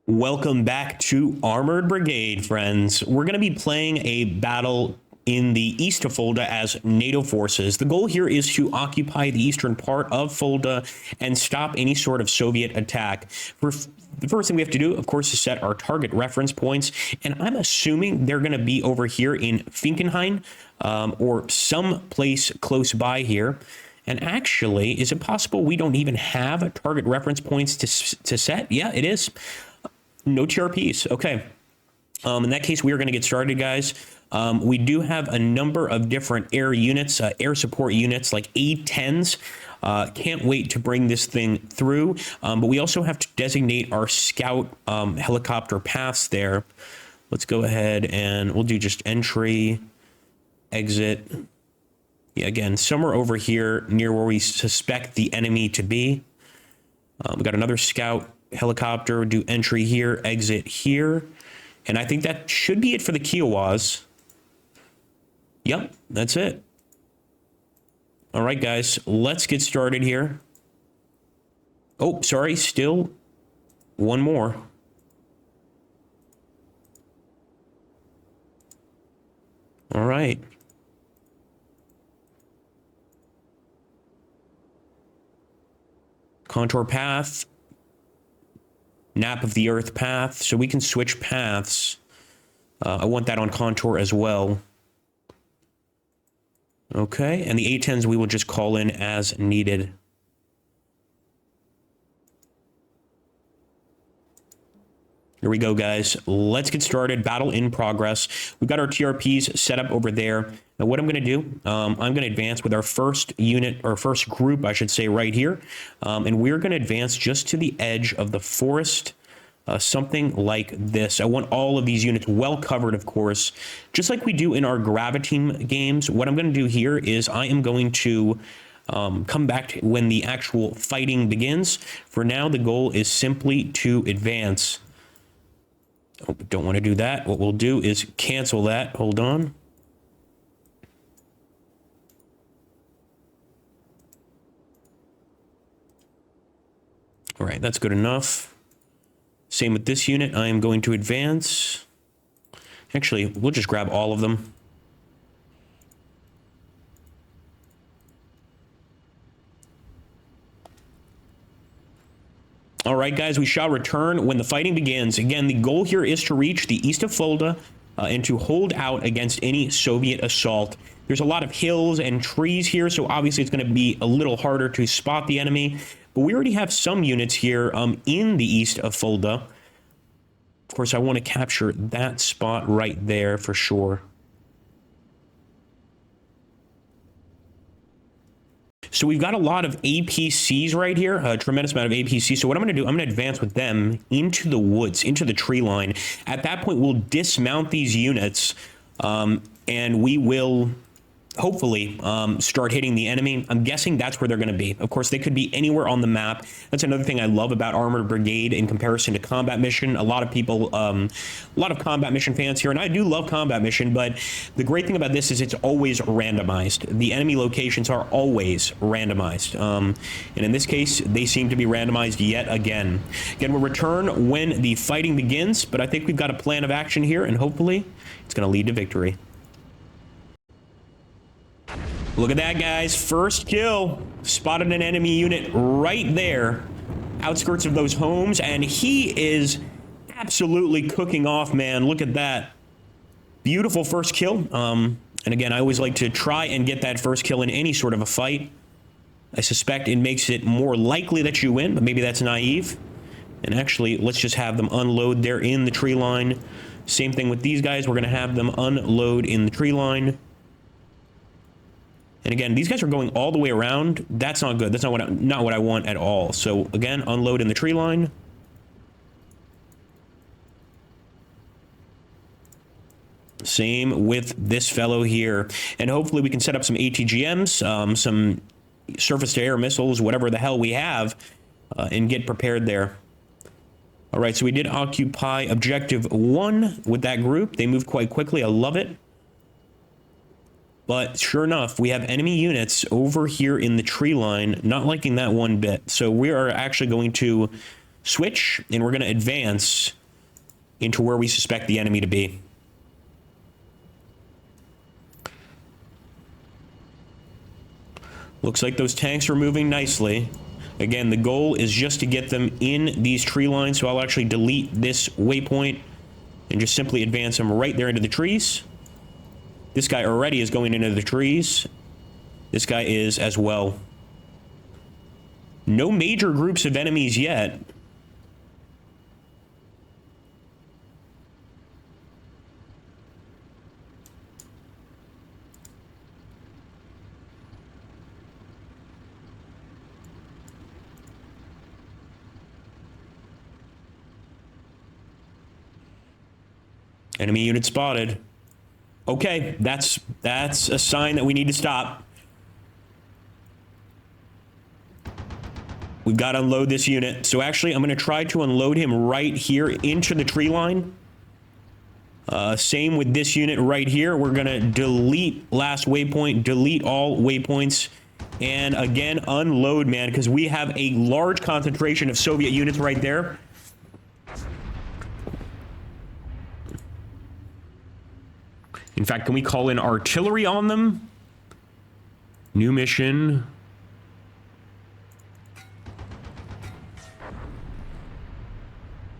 Welcome back to Armored Brigade, friends. We're going to be playing a battle in the east of Fulda as NATO forces. The goal here is to occupy the eastern part of Fulda and stop any sort of Soviet attack. The first thing we have to do, of course, is set our target reference points, and I'm assuming they're going to be over here in Finkenhain or some place close by here. And actually, is it possible we don't even have target reference points to set? Yeah, it is. No TRPs. Okay. In that case, we are going to get started, guys. We do have a number of different air units, air support units like A-10s. Can't wait to bring this thing through. But we also have to designate our scout helicopter paths there. Let's go ahead and we'll do just entry, exit. Yeah, again, somewhere over here near where we suspect the enemy to be. We got another scout helicopter, do entry here, exit here. And I think that should be it for the Kiowas. Yep, that's it. All right, guys, let's get started here. Oh, sorry, still one more. All right. Contour path. Nap of the Earth path, so we can switch paths. I want that on contour as well. Okay, and the A-10s we will just call in as needed. Here we go, guys. Let's get started. Battle in progress. We've got our TRPs set up over there. Now, what I'm going to do, I'm going to advance with our first unit, or first group, I should say, right here. And we're going to advance just to the edge of the forest, something like this. I want all of these units well covered, of course, just like we do in our Graviteam games. What I'm going to do here is I am going to come back to when the actual fighting begins. For now, the goal is simply to advance. Oh, don't want to do that. What we'll do is cancel that. Hold on. All right, that's good enough. Same with this unit. I am going to advance. Actually, we'll just grab all of them. All right, guys, we shall return when the fighting begins. Again, the goal here is to reach the east of Fulda and to hold out against any Soviet assault. There's a lot of hills and trees here, so obviously it's going to be a little harder to spot the enemy. But we already have some units here in the east of Fulda. Of course, I want to capture that spot right there for sure. So we've got a lot of APCs right here, a tremendous amount of APCs. So what I'm going to do, I'm going to advance with them into the woods, into the tree line. At that point, we'll dismount these units and we will hopefully start hitting the enemy. I'm guessing that's where they're going to be. Of course, they could be anywhere on the map. That's another thing I love about Armored Brigade in comparison to Combat Mission. A lot of people, a lot of Combat Mission fans here, and I do love Combat Mission, but the great thing about this is it's always randomized. The enemy locations are always randomized. And in this case, they seem to be randomized yet again. Again, we'll return when the fighting begins, but I think we've got a plan of action here, and hopefully it's going to lead to victory. Look at that, guys. First kill. Spotted an enemy unit right there. Outskirts of those homes. And he is absolutely cooking off, man. Look at that. Beautiful first kill. And again, I always like to try and get that first kill in any sort of a fight. I suspect it makes it more likely that you win, but maybe that's naive. And actually, let's just have them unload there in the tree line. Same thing with these guys. We're going to have them unload in the tree line. And again, these guys are going all the way around. That's not good. That's not what I want at all. So again, unload in the tree line. Same with this fellow here. And hopefully we can set up some ATGMs, some surface-to-air missiles, whatever the hell we have, and get prepared there. All right, so we did occupy Objective 1 with that group. They moved quite quickly. I love it. But sure enough, we have enemy units over here in the tree line, not liking that one bit. So we are actually going to switch, and we're going to advance into where we suspect the enemy to be. Looks like those tanks are moving nicely. Again, the goal is just to get them in these tree lines, so I'll actually delete this waypoint and just simply advance them right there into the trees. This guy already is going into the trees. This guy is as well. No major groups of enemies yet. Enemy unit spotted. Okay, that's a sign that we need to stop. We've got to unload this unit. So actually, I'm going to try to unload him right here into the tree line. Same with this unit right here. We're going to delete last waypoint, delete all waypoints, and again, unload, man, because we have a large concentration of Soviet units right there. In fact, can we call in artillery on them? New mission.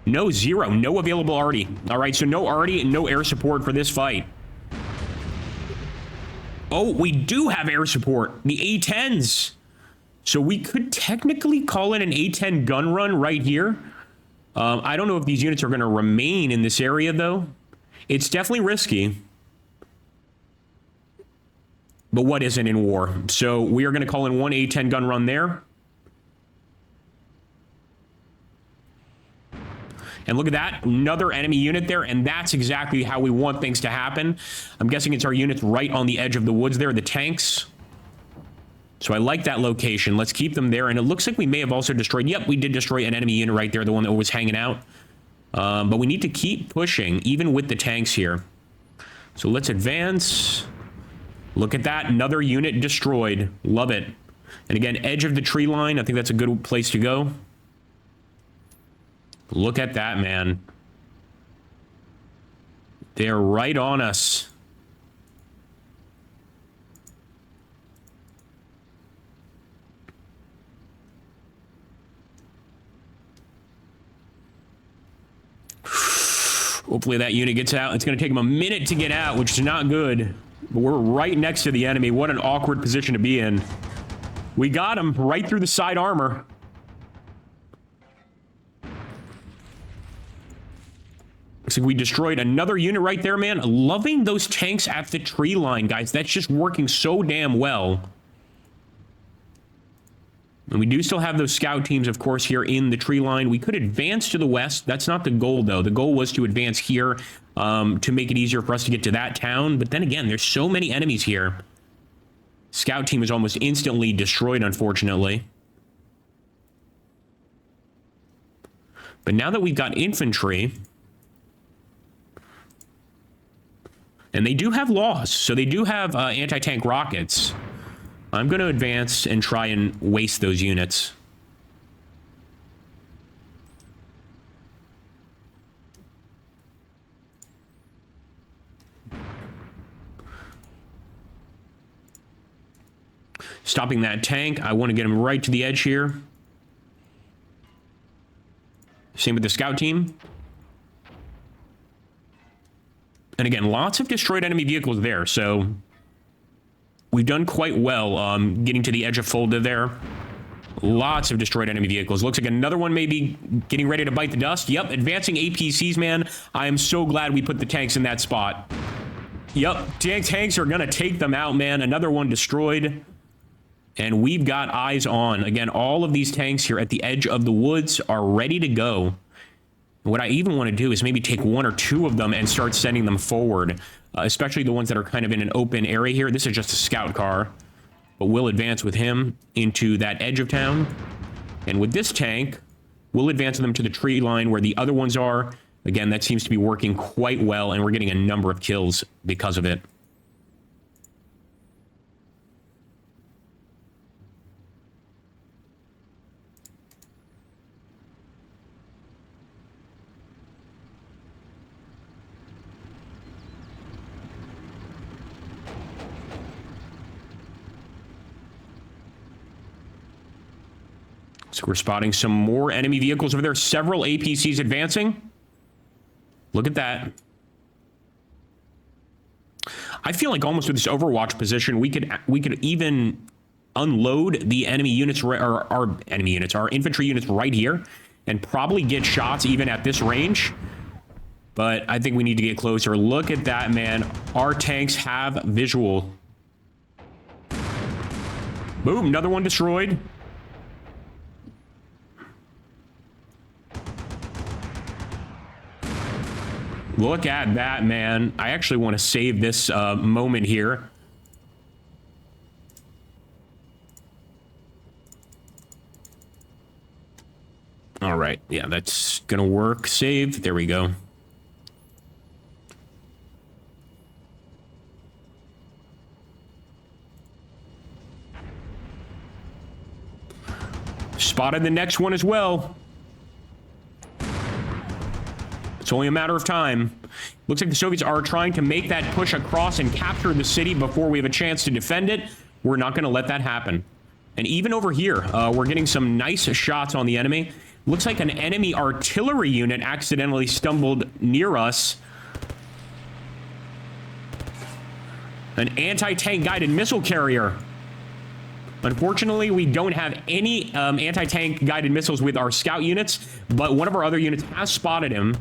No, zero. No available arty. All right, so no arty and no air support for this fight. Oh, we do have air support. The A-10s. So we could technically call it an A-10 gun run right here. I don't know if these units are going to remain in this area, though. It's definitely risky. But what isn't in war? So we are going to call in one A-10 gun run there. And look at that, another enemy unit there, and that's exactly how we want things to happen. I'm guessing it's our units right on the edge of the woods there, the tanks. So I like that location. Let's keep them there. And it looks like we may have also destroyed, yep, we did destroy an enemy unit right there, the one that was hanging out. But we need to keep pushing, even with the tanks here. So let's advance. Look at that, another unit destroyed. Love it. And again, edge of the tree line, I think that's a good place to go. Look at that, man. They're right on us. Hopefully that unit gets out. It's going to take them a minute to get out, which is not good. But we're right next to the enemy. What an awkward position to be in. We got him right through the side armor. Looks like we destroyed another unit right there, man. Loving those tanks at the tree line, guys. That's just working so damn well. And we do still have those scout teams, of course, here in the tree line. We could advance to the west. That's not the goal, though. The goal was to advance here to make it easier for us to get to that town. But then again, there's so many enemies here. Scout team is almost instantly destroyed, unfortunately. But now that we've got infantry... And they do have laws, so they do have anti-tank rockets. I'm going to advance and try and waste those units. Stopping that tank. I want to get him right to the edge here. Same with the scout team. And again, lots of destroyed enemy vehicles there, so we've done quite well getting to the edge of Fulda there. Lots of destroyed enemy vehicles. Looks like another one may be getting ready to bite the dust. Yep, advancing APCs, man. I am so glad we put the tanks in that spot. Yep, tanks are going to take them out, man. Another one destroyed. And we've got eyes on. Again, all of these tanks here at the edge of the woods are ready to go. What I even want to do is maybe take one or two of them and start sending them forward, especially the ones that are kind of in an open area here. This is just a scout car, but we'll advance with him into that edge of town. And with this tank, we'll advance them to the tree line where the other ones are. Again, that seems to be working quite well, and we're getting a number of kills because of it. So we're spotting some more enemy vehicles over there. Several APCs advancing. Look at that. I feel like almost with this Overwatch position, we could even unload the enemy units, or our infantry units right here, and probably get shots even at this range. But I think we need to get closer. Look at that, man. Our tanks have visual. Boom, another one destroyed. Look at that, man. I actually want to save this moment here. All right, yeah, that's gonna work. Save, there we go. Spotted the next one as well. It's only a matter of time. Looks like the Soviets are trying to make that push across and capture the city before we have a chance to defend it. We're not going to let that happen. And even over here, we're getting some nice shots on the enemy. Looks like an enemy artillery unit accidentally stumbled near us. An anti-tank guided missile carrier. Unfortunately, we don't have any anti-tank guided missiles with our scout units, but one of our other units has spotted him,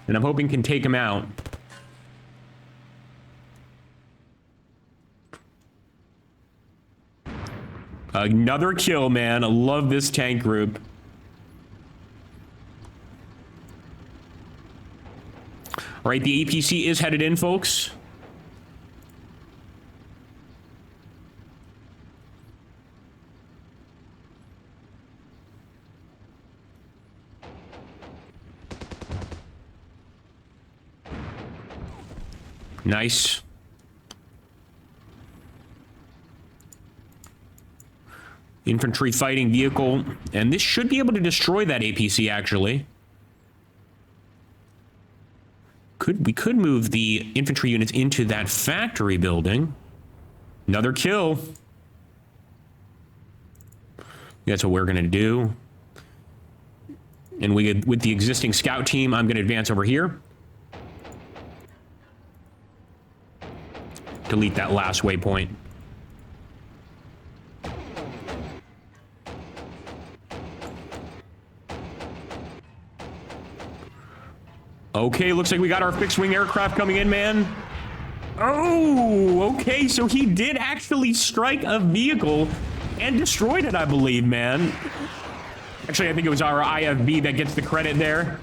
and I'm hoping can take him out. Another kill, man. I love this tank group. All right, the APC is headed in, folks. Nice. Infantry fighting vehicle. And this should be able to destroy that APC, actually. We could move the infantry units into that factory building. Another kill. That's what we're going to do. And with the existing scout team, I'm going to advance over here. Delete that last waypoint. Okay, looks like we got our fixed-wing aircraft coming in, man. Oh, okay, so he did actually strike a vehicle and destroyed it, I believe, man. Actually, I think it was our IFB that gets the credit there.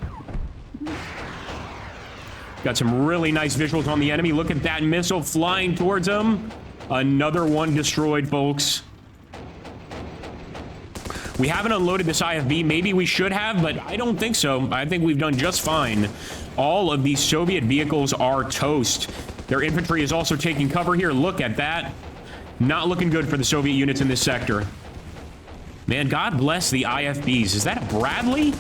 Got some really nice visuals on the enemy. Look at that missile flying towards him. Another one destroyed, folks. We haven't unloaded this IFB. Maybe we should have, but I don't think so. I think we've done just fine. All of these Soviet vehicles are toast. Their infantry is also taking cover here. Look at that. Not looking good for the Soviet units in this sector. Man, God bless the IFBs. Is that a Bradley?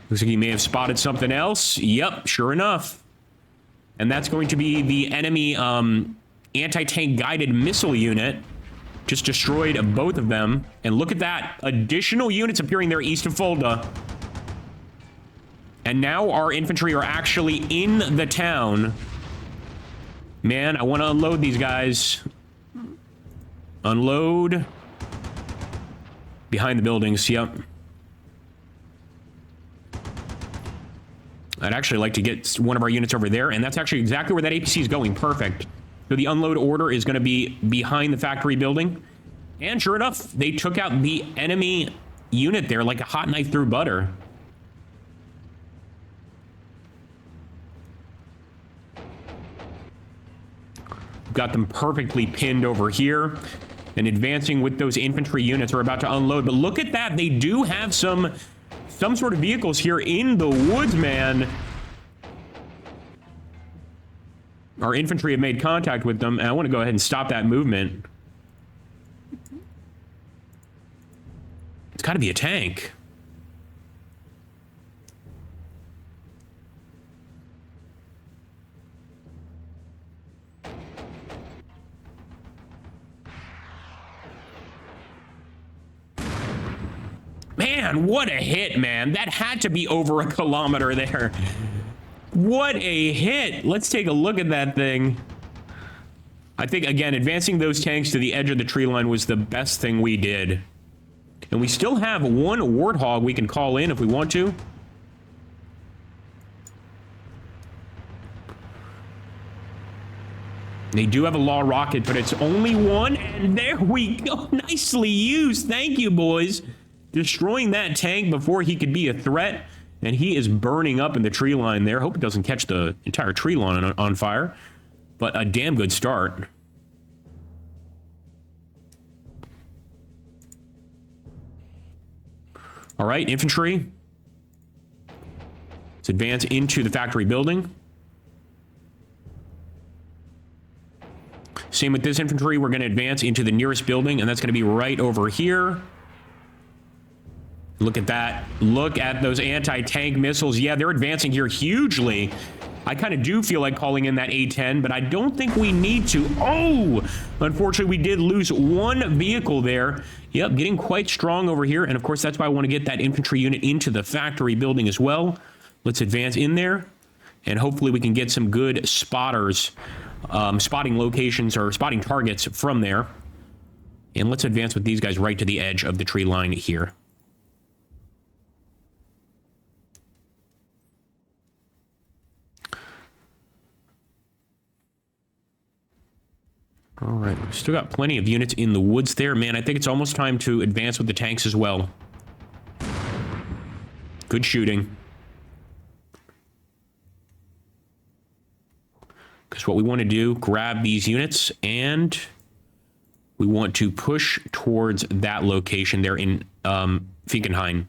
Looks like he may have spotted something else. Yep, sure enough. And that's going to be the enemy anti-tank guided missile unit. Just destroyed both of them. And look at that. Additional units appearing there east of Fulda. And now our infantry are actually in the town. Man, I want to unload these guys. Unload. Behind the buildings, yep. I'd actually like to get one of our units over there, and that's actually exactly where that APC is going. Perfect. So the unload order is going to be behind the factory building. And sure enough, they took out the enemy unit there like a hot knife through butter. Got them perfectly pinned over here. And advancing with those infantry units are about to unload. But look at that. They do have some sort of vehicles here in the woods, man. Our infantry have made contact with them, and I want to go ahead and stop that movement. It's got to be a tank. Man, what a hit, man. That had to be over a kilometer there. What a hit. Let's take a look at that thing. I think, again, advancing those tanks to the edge of the tree line was the best thing we did. And we still have one Warthog we can call in if we want to. They do have a law rocket, but it's only one, and there we go. Nicely used. Thank you, boys. Destroying that tank before he could be a threat, and he is burning up in the tree line there. Hope it doesn't catch the entire tree line on fire, but a damn good start. All right, infantry. Let's advance into the factory building. Same with this infantry. We're going to advance into the nearest building, and that's going to be right over here. Look at that. Look at those anti-tank missiles. Yeah, they're advancing here hugely. I kind of do feel like calling in that A-10, but I don't think we need to. Oh, unfortunately, we did lose one vehicle there. Yep, getting quite strong over here. And of course, that's why I want to get that infantry unit into the factory building as well. Let's advance in there, and hopefully we can get some good spotters. Spotting locations or spotting targets from there. And let's advance with these guys right to the edge of the tree line here. All right, we've still got plenty of units in the woods there. Man, I think it's almost time to advance with the tanks as well. Good shooting. Because what we want to do, grab these units, and we want to push towards that location there in Finkenheim.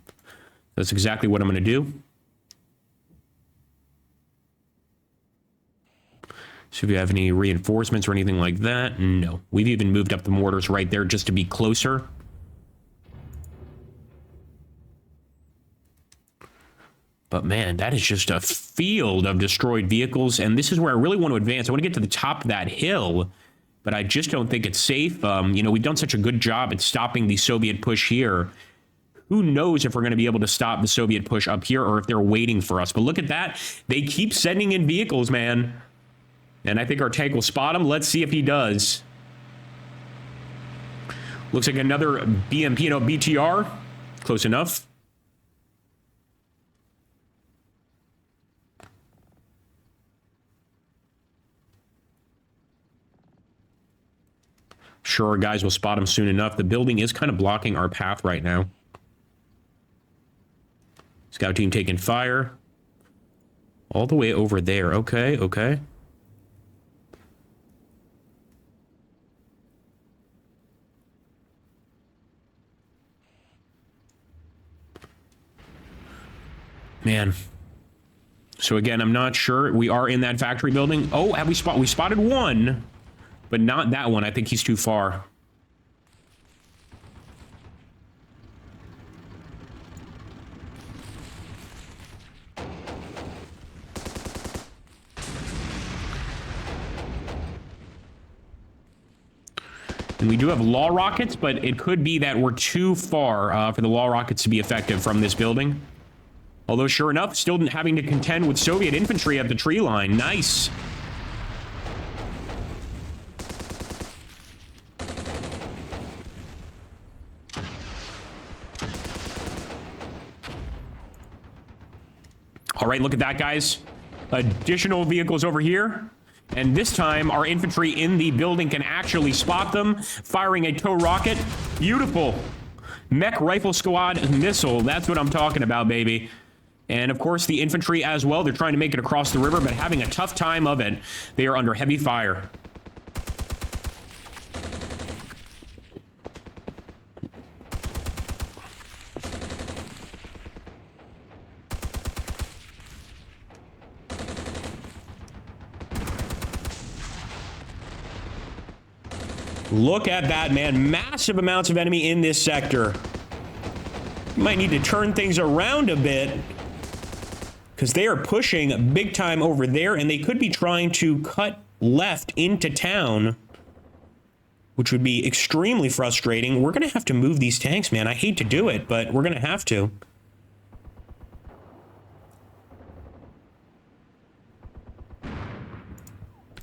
That's exactly what I'm going to do. So if you have any reinforcements or anything like that, no. We've even moved up the mortars right there just to be closer. But man, that is just a field of destroyed vehicles, and this is where I really want to advance. I want to get to the top of that hill, but I just don't think it's safe. You know, we've done such a good job at stopping the Soviet push here. Who knows if we're going to be able to stop the Soviet push up here or if they're waiting for us. But look at that. They keep sending in vehicles, man. And I think our tank will spot him. Let's see if he does. Looks like another BMP, BTR. Close enough. Sure, our guys will spot him soon enough. The building is kind of blocking our path right now. Scout team taking fire. All the way over there. Okay, okay. Man. So again, I'm not sure. We are in that factory building. Oh, have we spotted one, but not that one. I think he's too far. And we do have law rockets, but it could be that we're too far for the law rockets to be effective from this building. Although, sure enough, still having to contend with Soviet infantry at the tree line. Nice. All right, look at that, guys. Additional vehicles over here. And this time, our infantry in the building can actually spot them, firing a tow rocket. Beautiful. Mech Rifle Squad missile. That's what I'm talking about, baby. And, of course, the infantry as well. They're trying to make it across the river, but having a tough time of it. They are under heavy fire. Look at that, man. Massive amounts of enemy in this sector. Might need to turn things around a bit, because they are pushing big time over there, and they could be trying to cut left into town. which would be extremely frustrating. We're going to have to move these tanks, man. I hate to do it, but we're going to have to.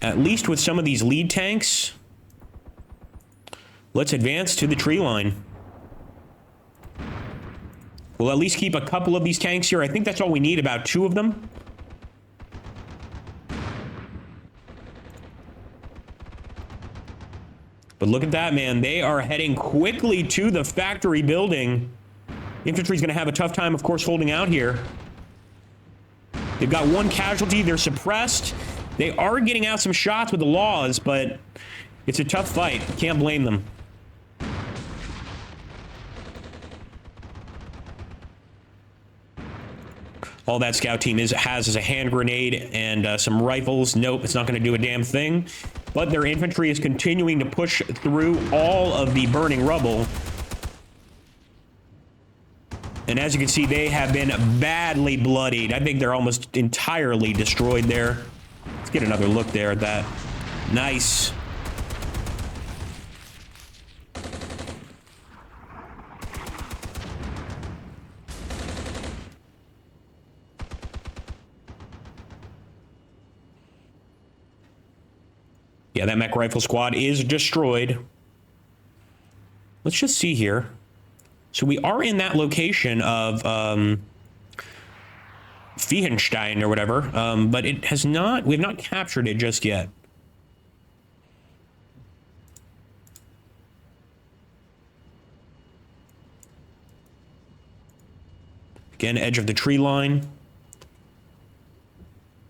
At least with some of these lead tanks, let's advance to the tree line. We'll at least keep a couple of these tanks here. I think that's all we need, about 2 of them. But look at that, man. They are heading quickly to the factory building. Infantry's going to have a tough time, of course, holding out here. They've got 1 casualty. They're suppressed. They are getting out some shots with the laws, but it's a tough fight. Can't blame them. All that scout team has is a hand grenade and some rifles. Nope, it's not going to do a damn thing. But their infantry is continuing to push through all of the burning rubble. And as you can see, they have been badly bloodied. I think they're almost entirely destroyed there. Let's get another look there at that. Nice. Yeah, that mech rifle squad is destroyed. Let's just see here. So we are in that location of Feihenstein or whatever, but it has not, we've not captured it just yet. Again, edge of the tree line.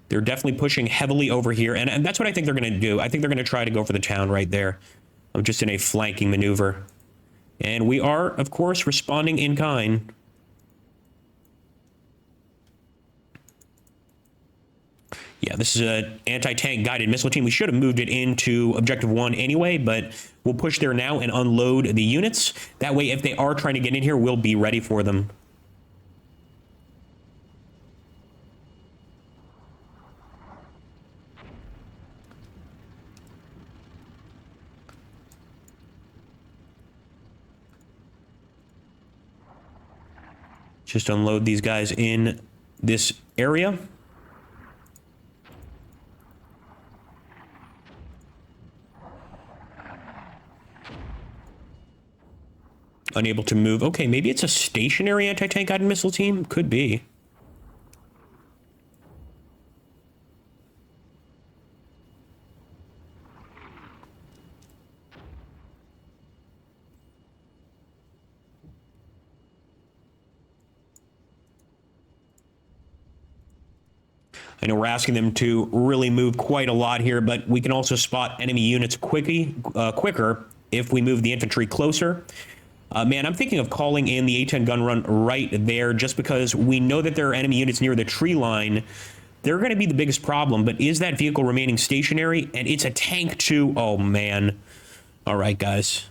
They're definitely pushing heavily over here, and that's what I think they're going to do. I think they're going to try to go for the town right there. I'm just in a flanking maneuver. And we are, of course, responding in kind. Yeah, this is an anti-tank guided missile team. We should have moved it into Objective 1 anyway, but we'll push there now and unload the units. That way, if they are trying to get in here, we'll be ready for them. Just unload these guys in this area. Unable to move. Okay, maybe it's a stationary anti-tank guided missile team? Could be. I know we're asking them to really move quite a lot here, but we can also spot enemy units quicker if we move the infantry closer. Man, I'm thinking of calling in the A-10 gun run right there just because we know that there are enemy units near the tree line. They're going to be the biggest problem, but is that vehicle remaining stationary? And it's a tank too. Oh, man. All right, guys.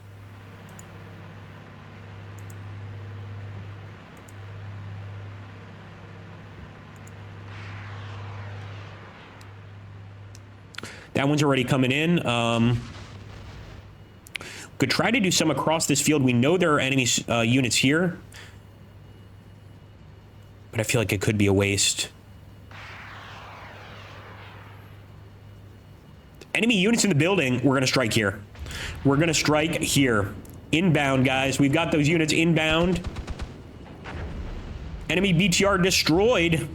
That one's already coming in. Could try to do some across this field. We know there are enemy units here, but I feel like it could be a waste. Enemy units in the building. We're going to strike here. We're going to strike here. Inbound, guys. We've got those units inbound. Enemy BTR destroyed.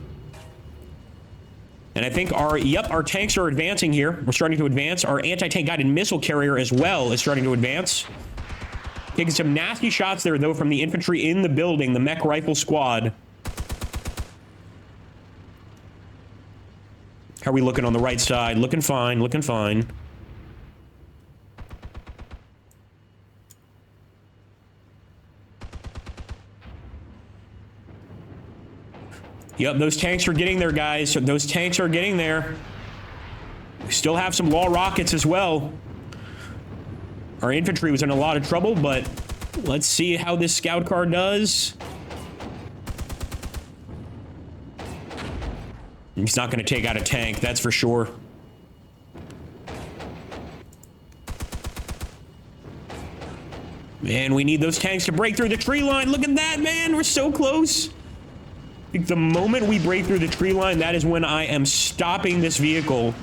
And I think our tanks are advancing here. We're starting to advance. Our anti-tank guided missile carrier as well is starting to advance. Taking some nasty shots there, though, from the infantry in the building, the mech rifle squad. How are we looking on the right side? Looking fine, looking fine. Yep, those tanks are getting there, guys. Those tanks are getting there. We still have some law rockets as well. Our infantry was in a lot of trouble, but let's see how this scout car does. He's not going to take out a tank, that's for sure. Man, we need those tanks to break through the tree line. Look at that, man. We're so close. I think the moment we break through the tree line, that is when I am stopping this vehicle.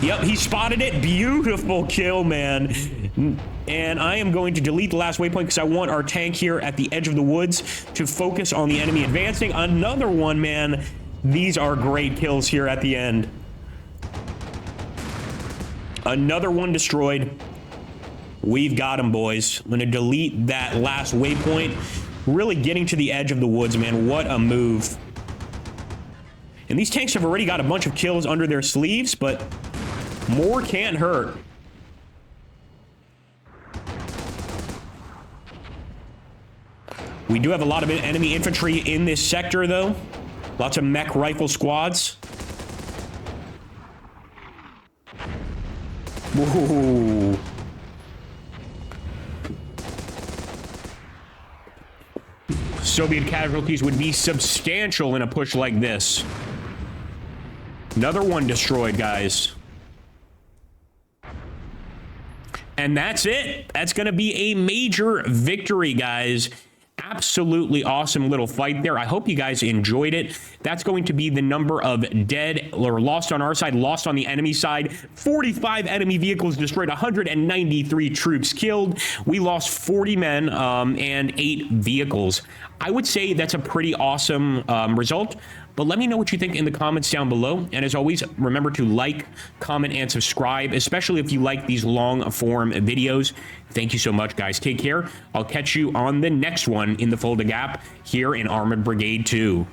Yep, he spotted it. Beautiful kill, man. And I am going to delete the last waypoint because I want our tank here at the edge of the woods to focus on the enemy advancing. Another one, man. These are great kills here at the end. Another one destroyed. We've got him, boys. I'm going to delete that last waypoint. Really getting to the edge of the woods, man. What a move. And these tanks have already got a bunch of kills under their sleeves, but more can't hurt. We do have a lot of enemy infantry in this sector, though. Lots of mech rifle squads. Whoa. Soviet casualties would be substantial in a push like this. Another one destroyed, guys. And that's it. That's going to be a major victory, guys. Absolutely awesome little fight there. I hope you guys enjoyed it. That's going to be the number of dead or lost on our side, lost on the enemy side. 45 enemy vehicles destroyed, 193 troops killed. We lost 40 men and 8 vehicles. I would say that's a pretty awesome result. But let me know what you think in the comments down below. And as always, remember to like, comment, and subscribe, especially if you like these long form videos. Thank you so much, guys. Take care. I'll catch you on the next one in the Fulda Gap here in Armored Brigade 2.